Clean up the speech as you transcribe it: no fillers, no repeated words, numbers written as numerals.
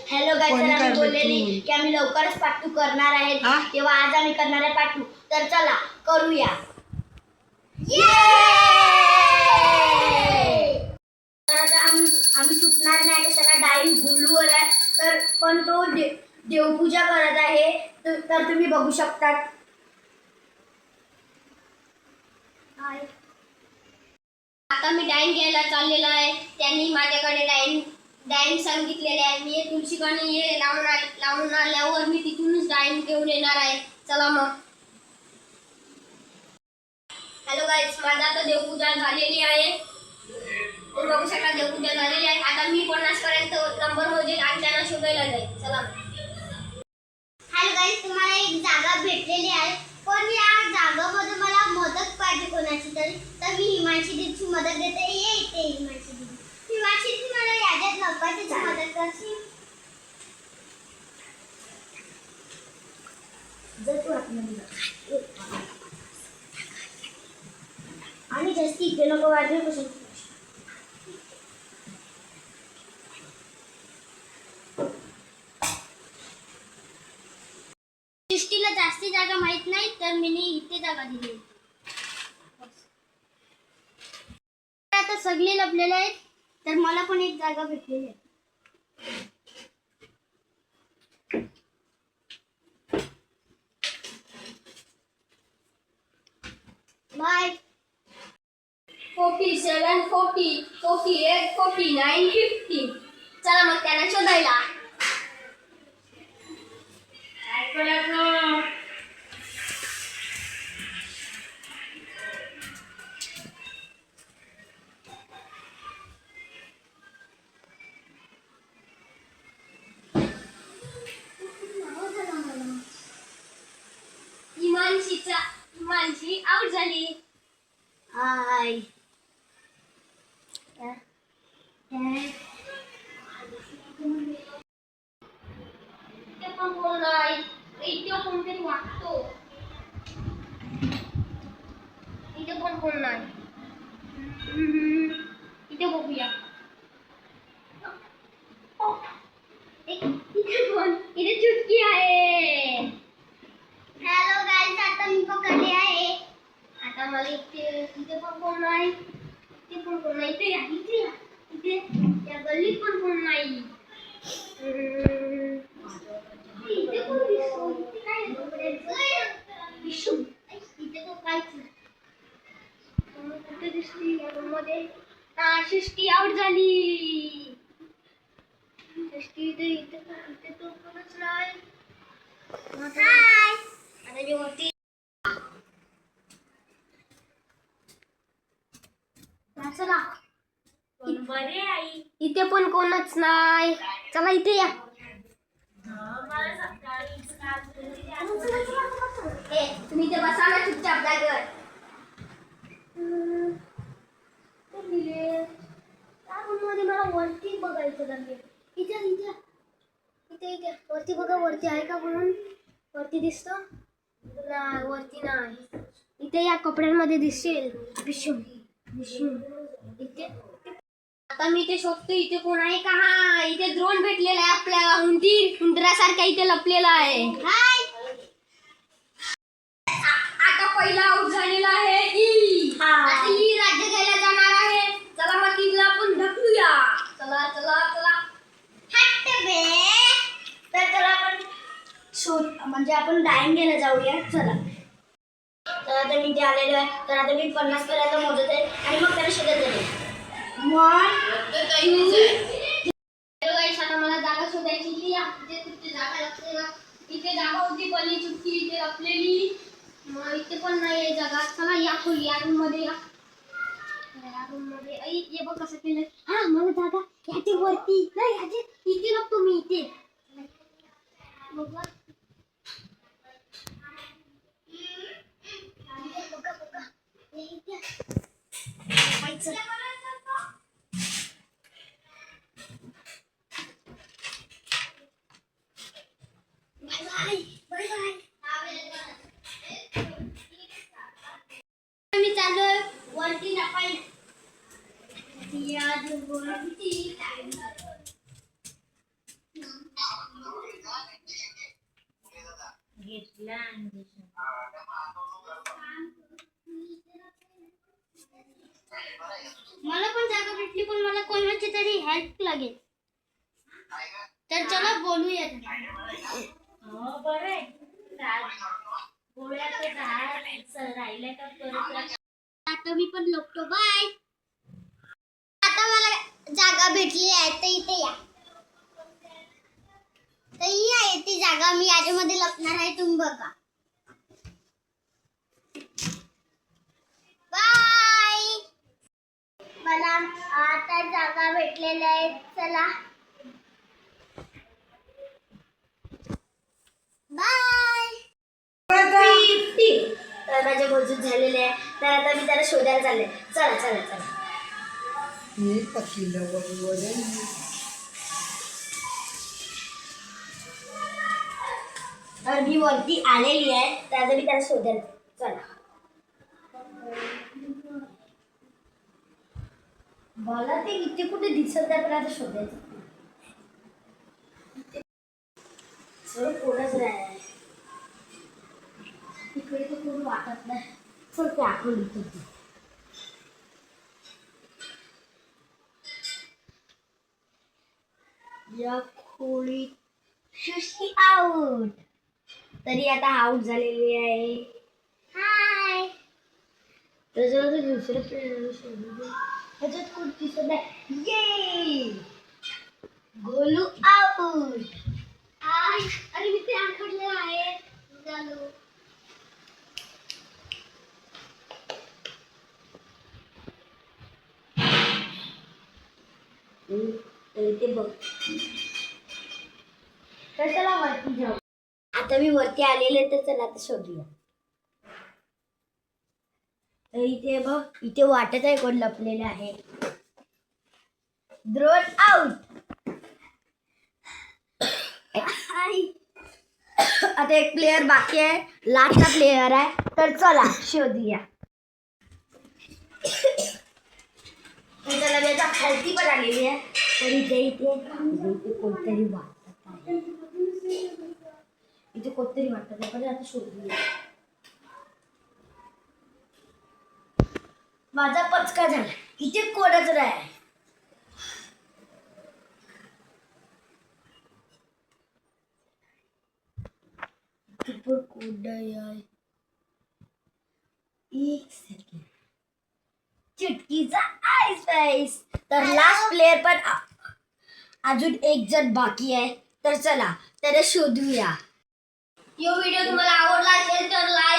Hello guys, तर आम्ही बोललेली की आम्ही लवकरच पार्ट 2 करणार आहे, तेव्हा आज आम्ही करणार आहे पार्ट 2. तर चला करूया. तर आता आम्ही सुटणार नाही, कशाला डाळिंब गुलूवर आहे. तर पण तो देवपूजा करत आहे, तर तुम्ही बघू शकता. आता मी डाईन घ्यायला चाललेला आहे. त्यांनी माझ्याकडे डाईन सांगितलेले आहे. मी तुळशीकडे ये लावून आल्यावर मी तिथूनच डाईन घेऊन येणार आहे. चला मग. हॅलो गाईस, माझा आता देवपूजा झालेली आहे. तुम्ही बघू शकता देवपूजा झालेली आहे. आता मी 50 पर्यंत नंबर मोजेल आणि त्यांना शोधायला जाईल. चला. हॅलो गाईस, तुम्हाला एक जागा भेटलेली आहे, पण या जागामध्ये मला मदत पाहिजे कोणाची तरी. तर मी हिमांशी दीदीची मदत देते. ये इथे हिमांशी दीदी. हिमांशी दीदी, मला याच्यात लपवायची मदत करशील? जर तू आतमध्ये आणि जास्त इथे नको वाजवे कसं. सृष्टीला जास्ती जागा माहित नाही, तर मी इथे जागा दिली. आता सगळे लपलेले आहेत, तर मला पण एक जागा भेटलेली आहे. बाय. 47, 40, 48, 49, 50. चला मग त्यांना शोधायला. हिमांशी आउट झाली. हाय. इथे पण कोण नाही. इथे कोणतरी वाटतो. इथे पण कोण नाही. इथे बघूया. इथे कोण? इथे चुटकी आहे. हॅलो गाईस, आता मी पकडले आहे. आता मला इथे पण कोण नाही. इथे पण कोण नाही. इथे या गल्लीत पण कोण नाही. इथे कोण दिसतो? इथे काय इथे तो काहीच नाही. कुठे दिसली या रूममध्ये? सृष्टी आउट झाली. सृष्टी इथे तो कोणच नाही. हाय. आता मी वरती. चला. बरे आई. इथे पण कोणच नाही. चला इथे या. तुम्ही इथे बसा ना चुपचाप जागेवर. मला वरती बघायचं लागेल. इथे वरती बघा, वरती आहे का म्हणून. वरती दिसतो नाही, वरती नाही. इथे या कपड्यांमध्ये दिसेल. इथे आता मी इथे शोधतो. इथे कोण आहे का? हा, इथे ड्रोन भेटलेला आहे आपल्याला. उंदरासारखा इथे लपलेला आहे. आता पहिला आउट झालेला आहे आता ही राज्य घ्यायला जाणार आहे. चला मग तिला आपण ढकलूया. चला चला चला. तर चला आपण म्हणजे आपण डाईन घ्यायला जाऊया. चला. तर आता मी इथे आलेलो आहे. तर आता मी 50 पर्यंत मोजत आहे आणि मग त्याला शोधत जाते. आता मला जागा शोधायची. इथे जागा लपलेला. इथे जागा होती पहिली चुटकी इथे लपलेली. मग इथे पण नाही आहे जागा. चला या खोली, या रूम मध्ये या. रूम मध्ये हे बघ कसं केलं. हा, मला जागा ह्याची वरती नाही, इथे लपतो मी. इथे बघा. मी चालू वरती लपायला. या घेतला आणि मला पण जागा भेटली पण मला कोणाची तरी हेल्प लागेल तर चला बोलूया हो बरं आहे गोळ्याचं झाड राहिलं का परत आता मी पण लपतो बाय आता मला जागा भेटली आहे तर इथे या तर ही आहे ती जागा मी याच्यामध्ये लपणार आहे तुम्ही बघा बाय मला आता जागा भेटलेल्या आहे चला बाय 50 तर माझे मोजून झालेले आहे तर आता मी त्याला शोधायला चालले चला चला चला तर मी वरती आलेली आहे तर आता मी त्याला शोधायला चला मला ते इथे कुठे दिसत आहे पण आता शोधायचं सर कोणच नाही इकडे तर कोण वाटत नाही सर ते आपण लिहितो या खोळी सुशी आउट तरी आता आउट झालेली आहे हाय त्याच्यानंतर दुसऱ्या प्लेअरला शोधू त्याच्यात कोण दिसत नाही ये गोलू आउट अरे मी ते आकडले आहे चालू ते बघ तर चला वरती जाऊ आता मी वरती आलेले तर चला आता शोधूया तर इथे बघ इथे वाटत आहे कोण लपलेले आहे ड्रोन आउट आता एक प्लेयर बाकी आहे लास्टचा प्लेयर आहे तर चला शोधूया त्याला मी आता खालती पण आलेली आहे तर इथे कोणतरी वाटत आहे इथे कोणतरी वाटत आहे पण आता शोधूया माझा पचका झाला इथे कोणच नाही कोड आहे एक सेकंड चुटकीचा आईस फाईस तर लास्ट प्लेयर पण अजून एक जण बाकी आहे तर चला त्याला शोधूया यो व्हिडिओ तुम्हाला आवडला असेल तर लाईक